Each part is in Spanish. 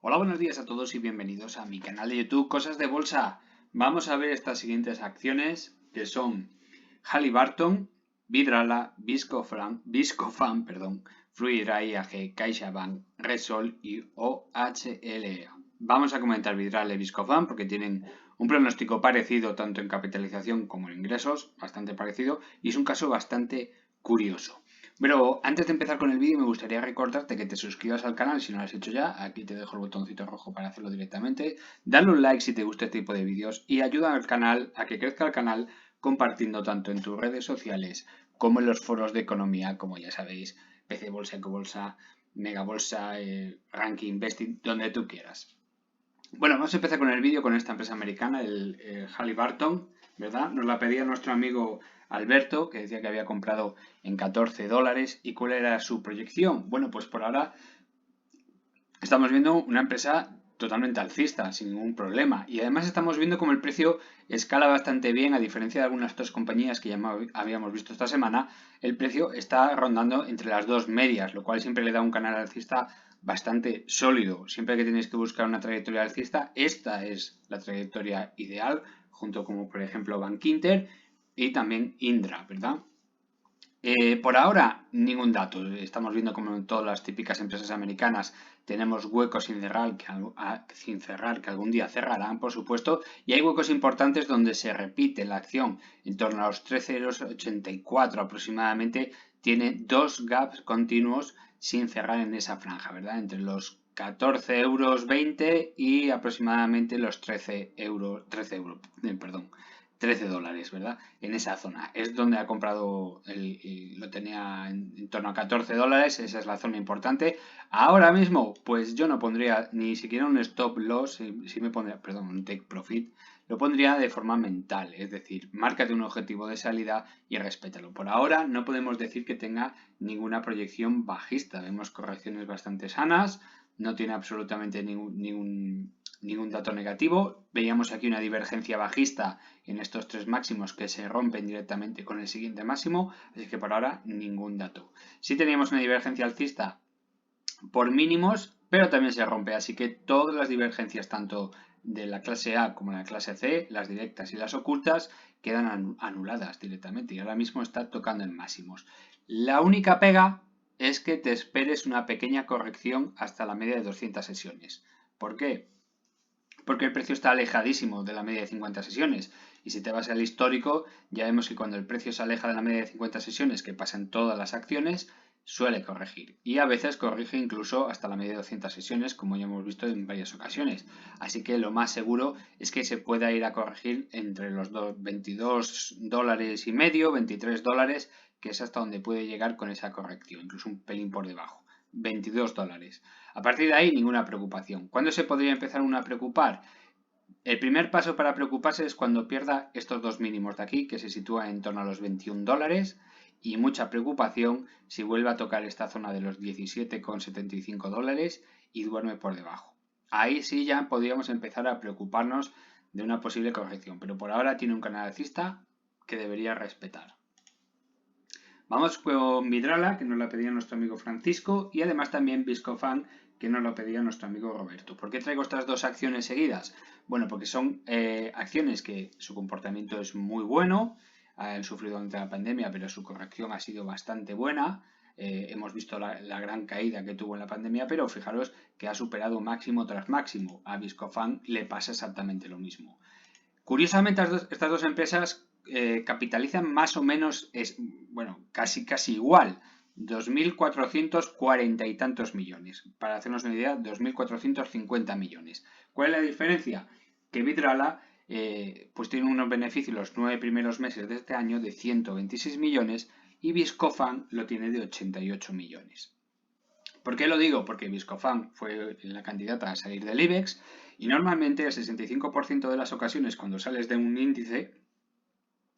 Hola, buenos días a todos y bienvenidos a mi canal de YouTube Cosas de Bolsa. Vamos a ver estas siguientes acciones que son Halliburton, Vidrala, Viscofan, Fluidra, IAG, CaixaBank, Resol y OHL. Vamos a comentar Vidrala y Viscofan porque tienen un pronóstico parecido tanto en capitalización como en ingresos, bastante parecido, y es un caso bastante curioso. Pero antes de empezar con el vídeo me gustaría recordarte que te suscribas al canal si no lo has hecho ya. Aquí te dejo el botoncito rojo para hacerlo directamente. Dale un like si te gusta este tipo de vídeos y ayuda al canal a que crezca el canal compartiendo tanto en tus redes sociales como en los foros de economía, como ya sabéis, PC Bolsa, Ecobolsa, Mega Bolsa, Ranking Investing, donde tú quieras. Bueno, vamos a empezar con el vídeo con esta empresa americana, el Halliburton, ¿verdad? Nos la pedía nuestro amigo Alberto, que decía que había comprado en $14. ¿Y cuál era su proyección? Bueno, pues por ahora estamos viendo una empresa totalmente alcista, sin ningún problema. Y además estamos viendo como el precio escala bastante bien, a diferencia de algunas otras compañías que ya habíamos visto esta semana, el precio está rondando entre las dos medias, lo cual siempre le da un canal alcista bastante sólido. Siempre que tenéis que buscar una trayectoria alcista, esta es la trayectoria ideal, junto como por ejemplo Bank Inter y también Indra, ¿verdad? Por ahora, ningún dato. Estamos viendo como en todas las típicas empresas americanas tenemos huecos sin cerrar que algún día cerrarán, por supuesto, y hay huecos importantes donde se repite la acción en torno a los 13,84 aproximadamente. Tiene dos gaps continuos sin cerrar en esa franja, ¿verdad? Entre los 14,20 € y aproximadamente los 13 dólares, ¿verdad? En esa zona. Es donde ha comprado, lo tenía en torno a $14, esa es la zona importante. Ahora mismo, pues yo no pondría ni siquiera un stop loss, si me pondría, perdón, un take profit, lo pondría de forma mental, es decir, márcate un objetivo de salida y respétalo. Por ahora no podemos decir que tenga ninguna proyección bajista, vemos correcciones bastante sanas, no tiene absolutamente ningún dato negativo. Veíamos aquí una divergencia bajista en estos tres máximos que se rompen directamente con el siguiente máximo, así que por ahora ningún dato. Sí teníamos una divergencia alcista por mínimos, pero también se rompe, así que todas las divergencias, tanto de la clase A como de la clase C, las directas y las ocultas, quedan anuladas directamente y ahora mismo está tocando en máximos. La única pega es que te esperes una pequeña corrección hasta la media de 200 sesiones. ¿Por qué? Porque el precio está alejadísimo de la media de 50 sesiones. Y si te vas al histórico, ya vemos que cuando el precio se aleja de la media de 50 sesiones, que pasa en todas las acciones, suele corregir. Y a veces corrige incluso hasta la media de 200 sesiones, como ya hemos visto en varias ocasiones. Así que lo más seguro es que se pueda ir a corregir entre los $22,50, $23, que es hasta donde puede llegar con esa corrección, incluso un pelín por debajo. $22. A partir de ahí, ninguna preocupación. ¿Cuándo se podría empezar a preocupar? El primer paso para preocuparse es cuando pierda estos dos mínimos de aquí, que se sitúa en torno a los $21, y mucha preocupación si vuelve a tocar esta zona de los $17,75 y duerme por debajo. Ahí sí ya podríamos empezar a preocuparnos de una posible corrección, pero por ahora tiene un canal alcista que debería respetar. Vamos con Vidrala, que nos la pedía nuestro amigo Francisco, y además también Viscofan, que nos lo pedía nuestro amigo Roberto. ¿Por qué traigo estas dos acciones seguidas? Bueno, porque son acciones que su comportamiento es muy bueno, han sufrido durante la pandemia, pero su corrección ha sido bastante buena. Hemos visto la gran caída que tuvo en la pandemia, pero fijaros que ha superado máximo tras máximo. A Viscofan le pasa exactamente lo mismo. Curiosamente, estas dos empresas capitalizan más o menos, bueno, casi igual, 2.440 y tantos millones. Para hacernos una idea, 2.450 millones. ¿Cuál es la diferencia? Que Vidrala pues tiene unos beneficios los 9 primeros meses de este año de 126 millones y Viscofan lo tiene de 88 millones. ¿Por qué lo digo? Porque Viscofan fue la candidata a salir del IBEX y normalmente el 65% de las ocasiones cuando sales de un índice,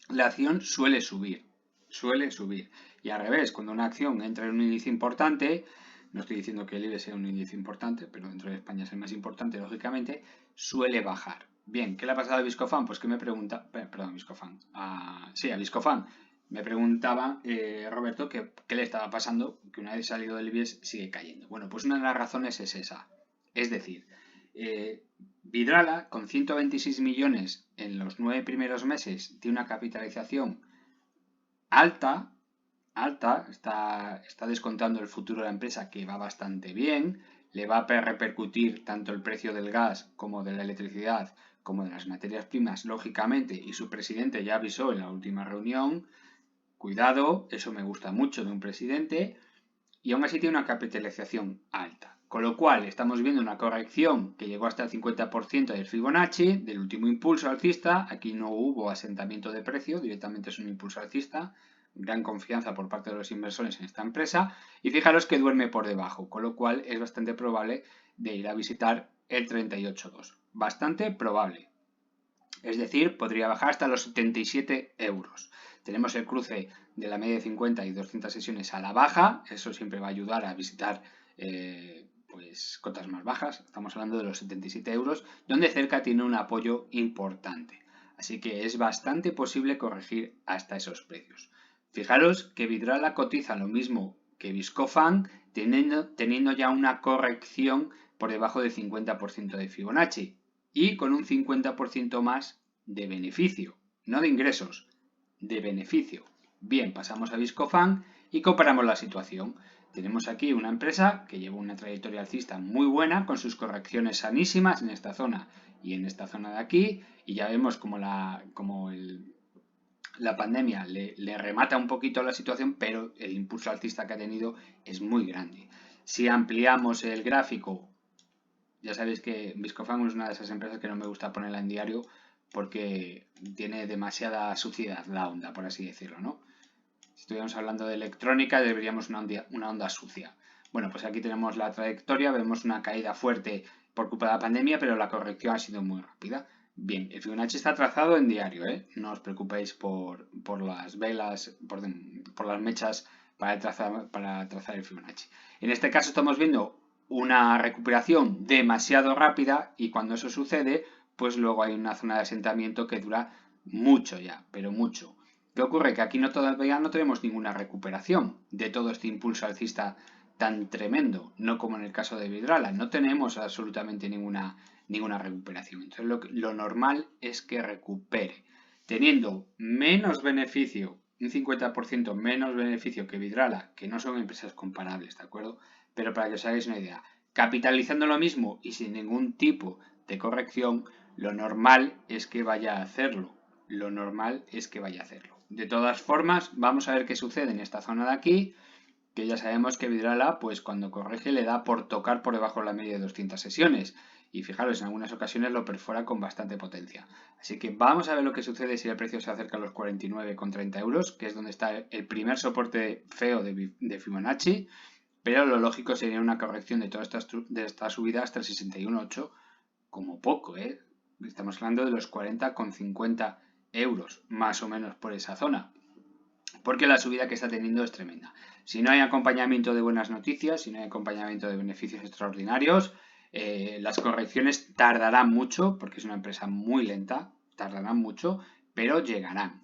la acción suele subir. Suele subir. Y al revés, cuando una acción entra en un índice importante, no estoy diciendo que el IBEX sea un índice importante, pero dentro de España es el más importante, lógicamente, suele bajar. Bien, ¿qué le ha pasado a Viscofan? Pues que me pregunta, perdón, Viscofan, a Viscofan. Me preguntaba Roberto qué le estaba pasando, que una vez salido del IBEX sigue cayendo. Bueno, pues una de las razones es esa. Es decir, Vidrala, con 126 millones en los 9 primeros meses, tiene una capitalización alta, está descontando el futuro de la empresa, que va bastante bien, le va a repercutir tanto el precio del gas como de la electricidad como de las materias primas, lógicamente, y su presidente ya avisó en la última reunión, cuidado, eso me gusta mucho de un presidente, y aún así tiene una capitalización alta. Con lo cual estamos viendo una corrección que llegó hasta el 50% del Fibonacci, del último impulso alcista. Aquí no hubo asentamiento de precio, directamente es un impulso alcista. Gran confianza por parte de los inversores en esta empresa. Y fijaros que duerme por debajo, con lo cual es bastante probable de ir a visitar el 38.2. Bastante probable. Es decir, podría bajar hasta los 77 euros. Tenemos el cruce de la media de 50 y 200 sesiones a la baja. Eso siempre va a ayudar a visitar pues cotas más bajas. Estamos hablando de los 77 euros, donde cerca tiene un apoyo importante. Así que es bastante posible corregir hasta esos precios. Fijaros que Vidrala cotiza lo mismo que Viscofan, teniendo ya una corrección por debajo del 50% de Fibonacci y con un 50% más de beneficio, no de ingresos, de beneficio. Bien, pasamos a Viscofan y comparamos la situación. Tenemos aquí una empresa que lleva una trayectoria alcista muy buena, con sus correcciones sanísimas en esta zona y en esta zona de aquí, y ya vemos como la pandemia le remata un poquito la situación, pero el impulso alcista que ha tenido es muy grande. Si ampliamos el gráfico, ya sabéis que Viscofan es una de esas empresas que no me gusta ponerla en diario porque tiene demasiada suciedad la onda, por así decirlo, ¿no? Si estuviéramos hablando de electrónica, deberíamos una onda sucia. Bueno, pues aquí tenemos la trayectoria, vemos una caída fuerte por culpa de la pandemia, pero la corrección ha sido muy rápida. Bien, el Fibonacci está trazado en diario, ¿eh? No os preocupéis por las velas, por las mechas para trazar el Fibonacci. En este caso estamos viendo una recuperación demasiado rápida y cuando eso sucede, pues luego hay una zona de asentamiento que dura mucho ya, pero mucho. ¿Qué ocurre? Que aquí todavía no tenemos ninguna recuperación de todo este impulso alcista tan tremendo, no como en el caso de Vidrala, no tenemos absolutamente ninguna recuperación. Entonces lo normal es que recupere, teniendo menos beneficio, un 50% menos beneficio que Vidrala, que no son empresas comparables, ¿de acuerdo? Pero para que os hagáis una idea, capitalizando lo mismo y sin ningún tipo de corrección, lo normal es que vaya a hacerlo. Lo normal es que vaya a hacerlo. De todas formas, vamos a ver qué sucede en esta zona de aquí, que ya sabemos que Vidrala, pues cuando corrige le da por tocar por debajo de la media de 200 sesiones. Y fijaros, en algunas ocasiones lo perfora con bastante potencia. Así que vamos a ver lo que sucede si el precio se acerca a los 49,30 euros, que es donde está el primer soporte feo de Fibonacci. Pero lo lógico sería una corrección de toda esta subida hasta el 61,8, como poco, ¿eh? Estamos hablando de los 40,50 euros, más o menos por esa zona, porque la subida que está teniendo es tremenda. Si no hay acompañamiento de buenas noticias, si no hay acompañamiento de beneficios extraordinarios, las correcciones tardarán mucho, porque es una empresa muy lenta, tardarán mucho, pero llegarán.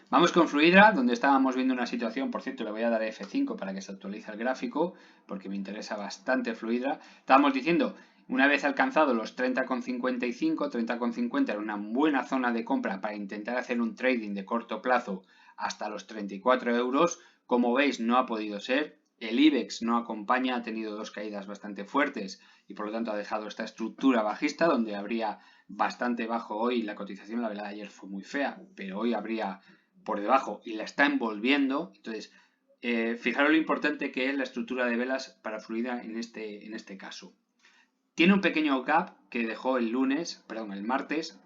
Vamos con Fluidra, donde estábamos viendo una situación, por cierto, le voy a dar F5 para que se actualice el gráfico, porque me interesa bastante Fluidra. Estábamos diciendo, una vez alcanzado los 30,55, 30,50 era una buena zona de compra para intentar hacer un trading de corto plazo hasta los 34 euros. Como veis, no ha podido ser. El IBEX no acompaña, ha tenido dos caídas bastante fuertes y por lo tanto ha dejado esta estructura bajista donde habría bastante bajo hoy. La cotización, la velada de ayer fue muy fea, pero hoy habría por debajo y la está envolviendo. Entonces, fijaros lo importante que es la estructura de velas para Fluidra en este caso. Tiene un pequeño gap que dejó el martes,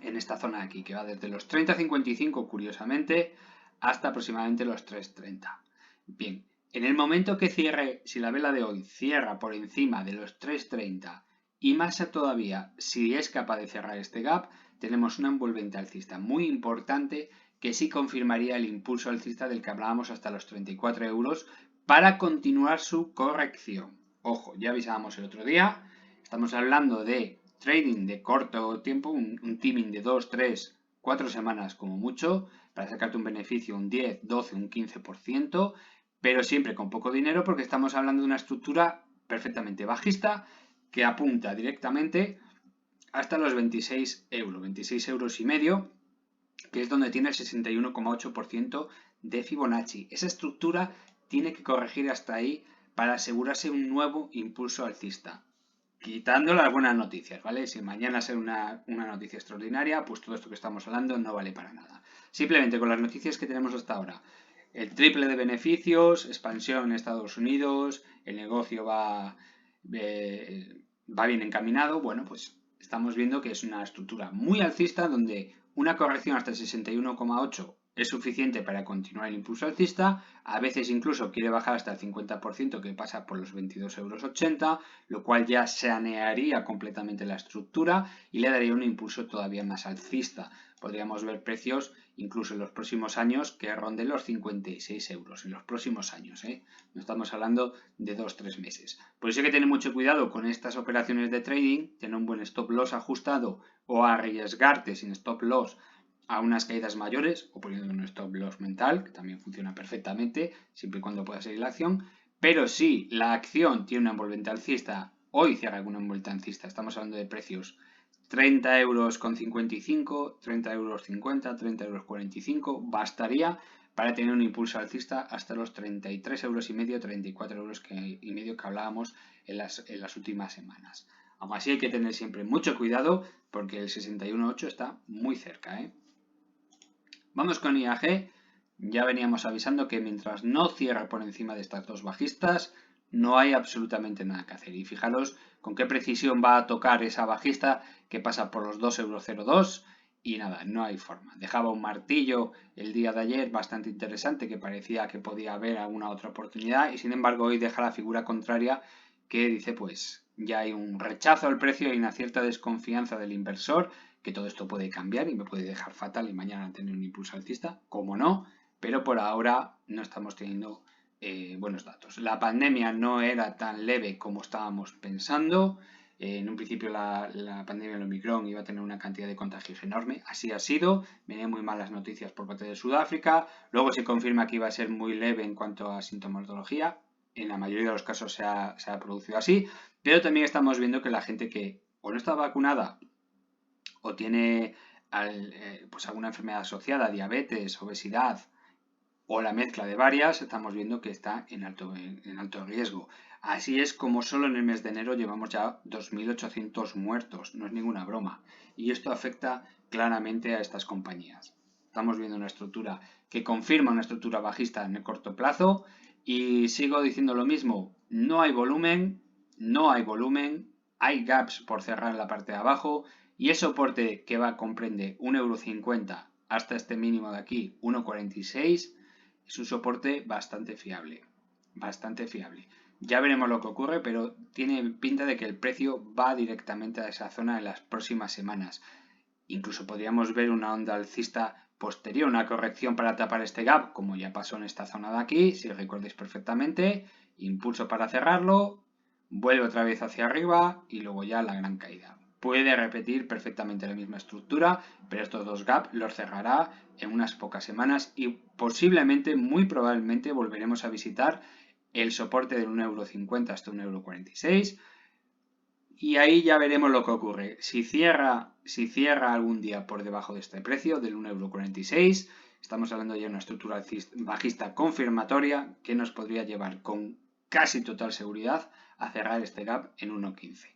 en esta zona de aquí, que va desde los 30,55, curiosamente, hasta aproximadamente los 3,30. Bien, en el momento que cierre, si la vela de hoy cierra por encima de los 3,30 y más todavía, si es capaz de cerrar este gap, tenemos una envolvente alcista muy importante que sí confirmaría el impulso alcista del que hablábamos hasta los 34 euros para continuar su corrección. Ojo, ya avisábamos el otro día, estamos hablando de trading de corto tiempo, un timing de 2, 3, 4 semanas como mucho, para sacarte un beneficio, un 10, 12, un 15%, pero siempre con poco dinero porque estamos hablando de una estructura perfectamente bajista que apunta directamente hasta los 26 euros, 26 euros y medio, que es donde tiene el 61,8% de Fibonacci. Esa estructura tiene que corregir hasta ahí para asegurarse un nuevo impulso alcista. Quitando las buenas noticias, ¿vale? Si mañana sale una noticia extraordinaria, pues todo esto que estamos hablando no vale para nada. Simplemente con las noticias que tenemos hasta ahora, el triple de beneficios, expansión en Estados Unidos, el negocio va bien encaminado, bueno, pues estamos viendo que es una estructura muy alcista donde una corrección hasta el 61,8 es suficiente para continuar el impulso alcista, a veces incluso quiere bajar hasta el 50% que pasa por los 22,80 euros, lo cual ya sanearía completamente la estructura y le daría un impulso todavía más alcista. Podríamos ver precios incluso en los próximos años que ronden los 56 euros, en los próximos años, ¿eh? No estamos hablando de 2-3 meses. Por eso hay que tener mucho cuidado con estas operaciones de trading, tener un buen stop loss ajustado o arriesgarte sin stop loss a unas caídas mayores o poniendo un stop loss mental, que también funciona perfectamente, siempre y cuando pueda seguir la acción. Pero si la acción tiene una envolvente alcista, hoy cierra alguna envolvente alcista, estamos hablando de precios 30 euros con 55, 30 euros 50, 30 euros 45, bastaría para tener un impulso alcista hasta los 33 euros y medio, 34 euros y medio que hablábamos en las últimas semanas. Aún así hay que tener siempre mucho cuidado porque el 61,8 está muy cerca, ¿eh? Vamos con IAG. Ya veníamos avisando que mientras no cierre por encima de estas dos bajistas, no hay absolutamente nada que hacer. Y fijaros con qué precisión va a tocar esa bajista que pasa por los 2,02 euros y nada, no hay forma. Dejaba un martillo el día de ayer bastante interesante que parecía que podía haber alguna otra oportunidad y sin embargo hoy deja la figura contraria que dice pues ya hay un rechazo al precio y una cierta desconfianza del inversor, que todo esto puede cambiar y me puede dejar fatal y mañana tener un impulso alcista, como no, pero por ahora no estamos teniendo buenos datos. La pandemia no era tan leve como estábamos pensando. En un principio la pandemia del Omicron iba a tener una cantidad de contagios enorme, así ha sido, venían muy malas noticias por parte de Sudáfrica, luego se confirma que iba a ser muy leve en cuanto a sintomatología, en la mayoría de los casos se ha producido así, pero también estamos viendo que la gente que o no está vacunada o tiene pues alguna enfermedad asociada, diabetes, obesidad o la mezcla de varias, estamos viendo que está en alto riesgo. Así es como solo en el mes de enero llevamos ya 2.800 muertos, no es ninguna broma. Y esto afecta claramente a estas compañías. Estamos viendo una estructura que confirma una estructura bajista en el corto plazo y sigo diciendo lo mismo, no hay volumen, hay gaps por cerrar en la parte de abajo y el soporte que comprende 1,50 € hasta este mínimo de aquí, 1,46, es un soporte bastante fiable. Ya veremos lo que ocurre, pero tiene pinta de que el precio va directamente a esa zona en las próximas semanas. Incluso podríamos ver una onda alcista posterior, una corrección para tapar este gap, como ya pasó en esta zona de aquí, si recordáis perfectamente, impulso para cerrarlo, vuelve otra vez hacia arriba y luego ya la gran caída. Puede repetir perfectamente la misma estructura, pero estos dos gaps los cerrará en unas pocas semanas y posiblemente, muy probablemente, volveremos a visitar el soporte del 1,50 € hasta 1,46 € y ahí ya veremos lo que ocurre. Si cierra algún día por debajo de este precio, del 1,46 €, estamos hablando ya de una estructura bajista confirmatoria que nos podría llevar con casi total seguridad a cerrar este gap en 1,15.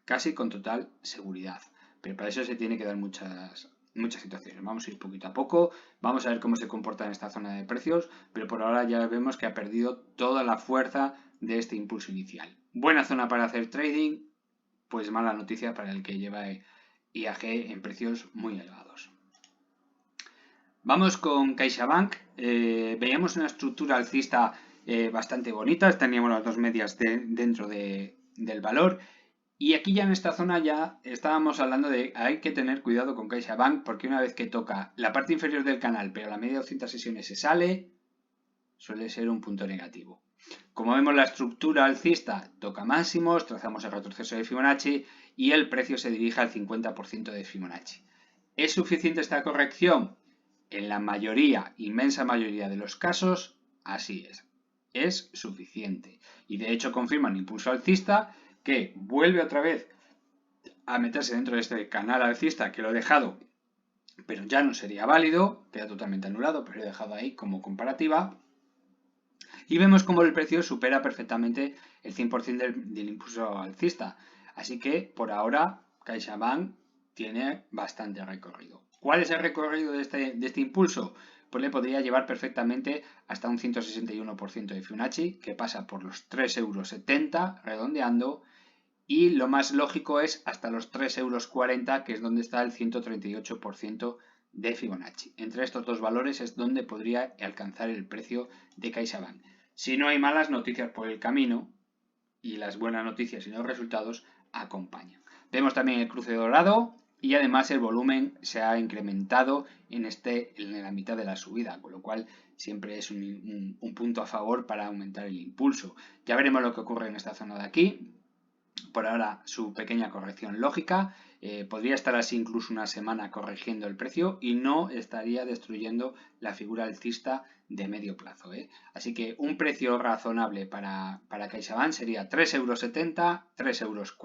Casi con total seguridad. Pero para eso se tiene que dar muchas situaciones. Vamos a ir poquito a poco, vamos a ver cómo se comporta en esta zona de precios, pero por ahora ya vemos que ha perdido toda la fuerza de este impulso inicial. Buena zona para hacer trading, pues mala noticia para el que lleva IAG en precios muy elevados. Vamos con CaixaBank. Veíamos una estructura alcista bastante bonita, teníamos las dos medias dentro del valor. Y aquí ya en esta zona ya estábamos hablando de hay que tener cuidado con CaixaBank porque una vez que toca la parte inferior del canal pero la media de 200 sesiones se sale, suele ser un punto negativo. Como vemos la estructura alcista toca máximos, trazamos el retroceso de Fibonacci y el precio se dirige al 50% de Fibonacci. ¿Es suficiente esta corrección? En la inmensa mayoría de los casos, así es. es suficiente. Y de hecho confirma el impulso alcista que vuelve otra vez a meterse dentro de este canal alcista que lo he dejado, pero ya no sería válido, queda totalmente anulado, pero he dejado ahí como comparativa. Y vemos como el precio supera perfectamente el 100% del impulso alcista. Así que por ahora CaixaBank tiene bastante recorrido. ¿Cuál es el recorrido de este impulso? Pues le podría llevar perfectamente hasta un 161% de Fibonacci, que pasa por los 3,70 euros redondeando, y lo más lógico es hasta los 3,40 euros, que es donde está el 138% de Fibonacci. Entre estos dos valores es donde podría alcanzar el precio de CaixaBank. Si no hay malas noticias por el camino, y las buenas noticias y los resultados acompañan. Vemos también el cruce dorado y además el volumen se ha incrementado en la mitad de la subida, con lo cual siempre es un punto a favor para aumentar el impulso. Ya veremos lo que ocurre en esta zona de aquí. Por ahora su pequeña corrección lógica, podría estar así incluso una semana corrigiendo el precio y no estaría destruyendo la figura alcista de medio plazo. Así que un precio razonable para CaixaBank sería 3,70 euros, 3,40 euros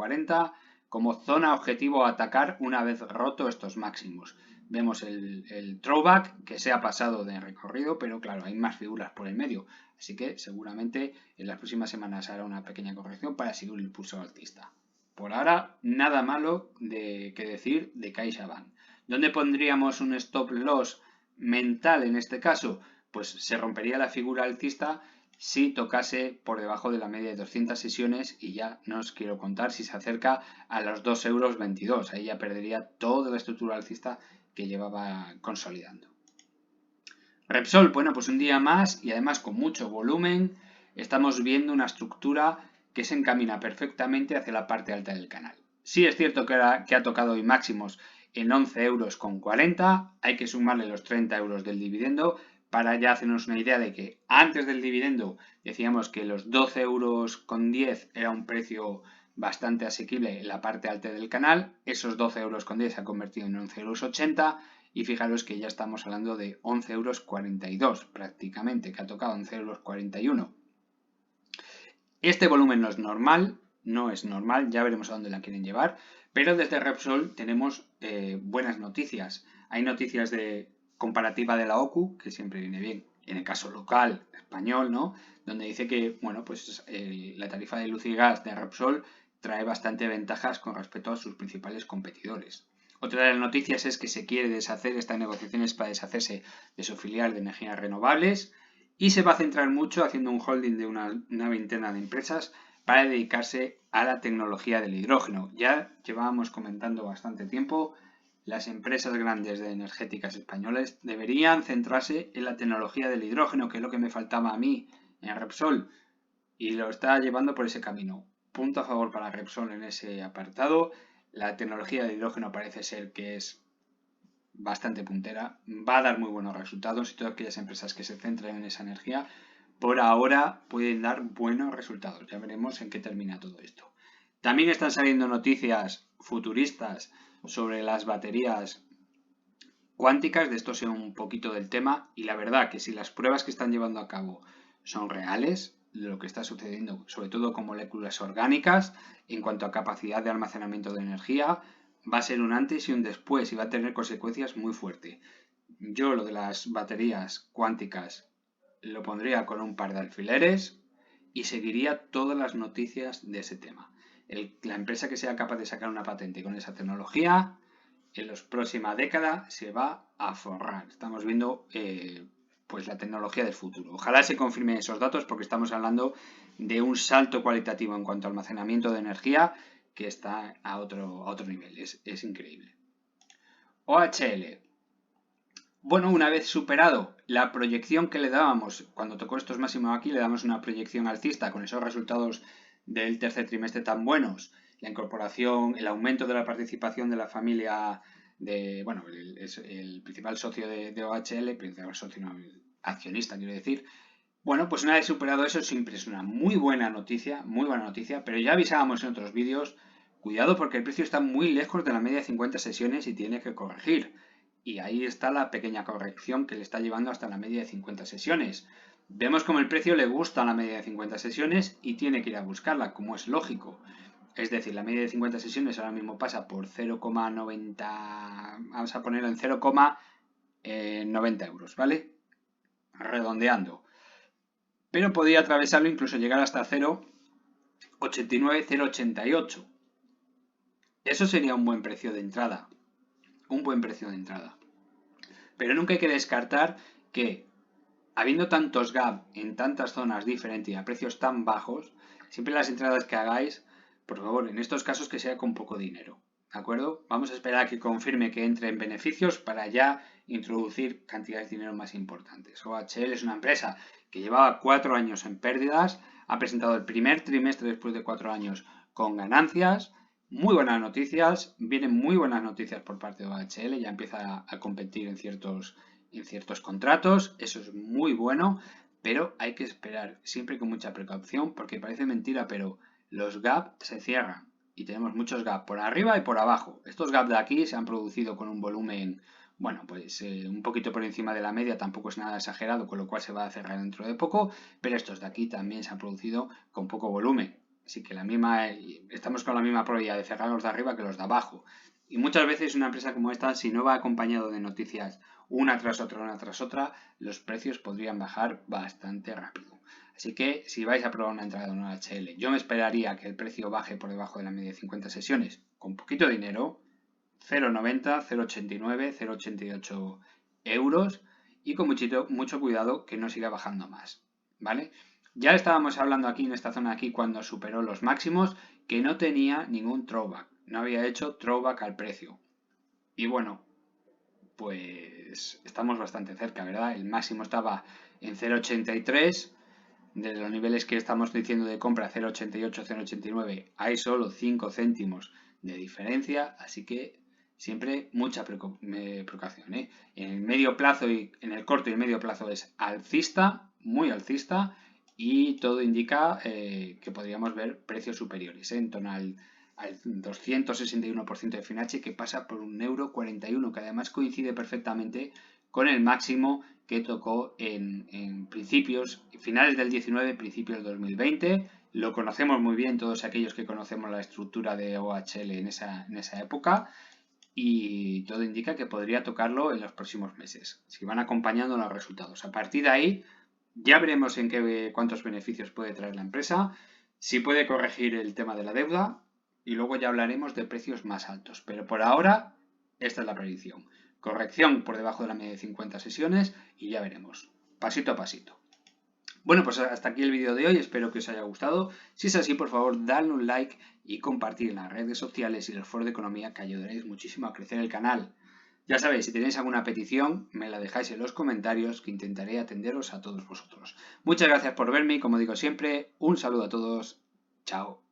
como zona objetivo a atacar una vez roto estos máximos. Vemos el throwback que se ha pasado de recorrido, pero claro, hay más figuras por el medio. Así que seguramente en las próximas semanas hará una pequeña corrección para seguir el impulso alcista. Por ahora, nada malo que decir de CaixaBank. ¿Dónde pondríamos un stop loss mental en este caso? Pues se rompería la figura alcista si tocase por debajo de la media de 200 sesiones y ya no os quiero contar si se acerca a los 2,22 euros. Ahí ya perdería toda la estructura alcista que llevaba consolidando. Repsol, bueno, pues un día más y además con mucho volumen, estamos viendo una estructura que se encamina perfectamente hacia la parte alta del canal. Sí es cierto que ha tocado hoy máximos en 11,40 euros, hay que sumarle los 30 euros del dividendo para ya hacernos una idea de que antes del dividendo decíamos que los 12,10 euros era un precio bastante asequible en la parte alta del canal, esos 12,10 euros se han convertido en 11,80 euros y fijaros que ya estamos hablando de 11,42 euros prácticamente, que ha tocado 11,41 euros. Este volumen no es normal, ya veremos a dónde la quieren llevar, pero desde Repsol tenemos buenas noticias. Hay noticias de comparativa de la OCU, que siempre viene bien, en el caso local español, ¿no? Donde dice que, bueno, pues la tarifa de luz y gas de Repsol trae bastante ventajas con respecto a sus principales competidores. Otra de las noticias es que se quiere deshacer estas negociaciones para deshacerse de su filial de energías renovables y se va a centrar mucho haciendo un holding de una veintena de empresas para dedicarse a la tecnología del hidrógeno. Ya llevábamos comentando bastante tiempo, las empresas grandes de energéticas españolas deberían centrarse en la tecnología del hidrógeno, que es lo que me faltaba a mí en Repsol, y lo está llevando por ese camino. Punto a favor para Repsol en ese apartado. La tecnología de hidrógeno parece ser que es bastante puntera, va a dar muy buenos resultados y todas aquellas empresas que se centren en esa energía por ahora pueden dar buenos resultados. Ya veremos en qué termina todo esto. También están saliendo noticias futuristas sobre las baterías cuánticas, de esto sé un poquito del tema y la verdad que si las pruebas que están llevando a cabo son reales, lo que está sucediendo, sobre todo con moléculas orgánicas, en cuanto a capacidad de almacenamiento de energía, va a ser un antes y un después y va a tener consecuencias muy fuertes. Yo lo de las baterías cuánticas lo pondría con un par de alfileres y seguiría todas las noticias de ese tema. La empresa que sea capaz de sacar una patente con esa tecnología, en la próxima década se va a forrar. Estamos viendo pues la tecnología del futuro. Ojalá se confirmen esos datos porque estamos hablando de un salto cualitativo en cuanto a almacenamiento de energía que está a otro nivel. Es increíble. OHL. Bueno, una vez superado la proyección que le dábamos, cuando tocó estos máximos aquí, le damos una proyección alcista con esos resultados del tercer trimestre tan buenos, la incorporación, el aumento de la participación de la familia de, bueno, el principal socio de OHL, el principal socio no, el accionista, quiero decir. Bueno, pues una vez superado eso, siempre es una muy buena noticia, pero ya avisábamos en otros vídeos, cuidado porque el precio está muy lejos de la media de 50 sesiones y tiene que corregir. Y ahí está la pequeña corrección que le está llevando hasta la media de 50 sesiones. Vemos como el precio le gusta a la media de 50 sesiones y tiene que ir a buscarla, como es lógico. Es decir, la media de 50 sesiones ahora mismo pasa por 0,90, vamos a ponerlo en 0,90 euros, ¿vale? Redondeando. Pero podría atravesarlo, incluso llegar hasta 0,89, 0,88. Eso sería un buen precio de entrada. Un buen precio de entrada. Pero nunca hay que descartar que, habiendo tantos gap en tantas zonas diferentes y a precios tan bajos, siempre las entradas que hagáis, por favor, en estos casos que sea con poco dinero. ¿De acuerdo? Vamos a esperar a que confirme que entre en beneficios para ya introducir cantidades de dinero más importantes. OHL es una empresa que llevaba 4 años en pérdidas, ha presentado el primer trimestre después de 4 años con ganancias. Muy buenas noticias, vienen muy buenas noticias por parte de OHL, ya empieza a competir en ciertos contratos, eso es muy bueno, pero hay que esperar siempre con mucha precaución porque parece mentira, pero los gap se cierran y tenemos muchos gap por arriba y por abajo. Estos gap de aquí se han producido con un volumen, bueno, pues un poquito por encima de la media, tampoco es nada exagerado, con lo cual se va a cerrar dentro de poco, pero estos de aquí también se han producido con poco volumen. Así que estamos con la misma probabilidad de cerrar los de arriba que los de abajo. Y muchas veces una empresa como esta, si no va acompañado de noticias una tras otra, los precios podrían bajar bastante rápido. Así que si vais a probar una entrada de un OHL, yo me esperaría que el precio baje por debajo de la media de 50 sesiones con poquito dinero, 0,90, 0,89, 0,88 euros y con mucho cuidado que no siga bajando más, ¿vale? Ya estábamos hablando aquí en esta zona de aquí cuando superó los máximos que no tenía ningún throwback, no había hecho throwback al precio. Y bueno, pues estamos bastante cerca, ¿verdad? El máximo estaba en 0,83, de los niveles que estamos diciendo de compra 0,88, 0,89, hay solo 5 céntimos de diferencia, así que siempre mucha precaución, ¿eh? En el medio plazo y en el corto y medio plazo es alcista, muy alcista, y todo indica que podríamos ver precios superiores, en torno al 261% de Fibonacci, que pasa por 1,41 €, que además coincide perfectamente con el máximo que tocó en finales del 19, principios del 2020. Lo conocemos muy bien todos aquellos que conocemos la estructura de OHL en esa época, y todo indica que podría tocarlo en los próximos meses, si van acompañando los resultados. A partir de ahí ya veremos cuántos beneficios puede traer la empresa, si puede corregir el tema de la deuda, y luego ya hablaremos de precios más altos. Pero por ahora, esta es la predicción. Corrección por debajo de la media de 50 sesiones y ya veremos, pasito a pasito. Bueno, pues hasta aquí el vídeo de hoy, espero que os haya gustado. Si es así, por favor, dadle un like y compartir en las redes sociales y en el foro de economía, que ayudaréis muchísimo a crecer el canal. Ya sabéis, si tenéis alguna petición, me la dejáis en los comentarios, que intentaré atenderos a todos vosotros. Muchas gracias por verme y, como digo siempre, un saludo a todos. Chao.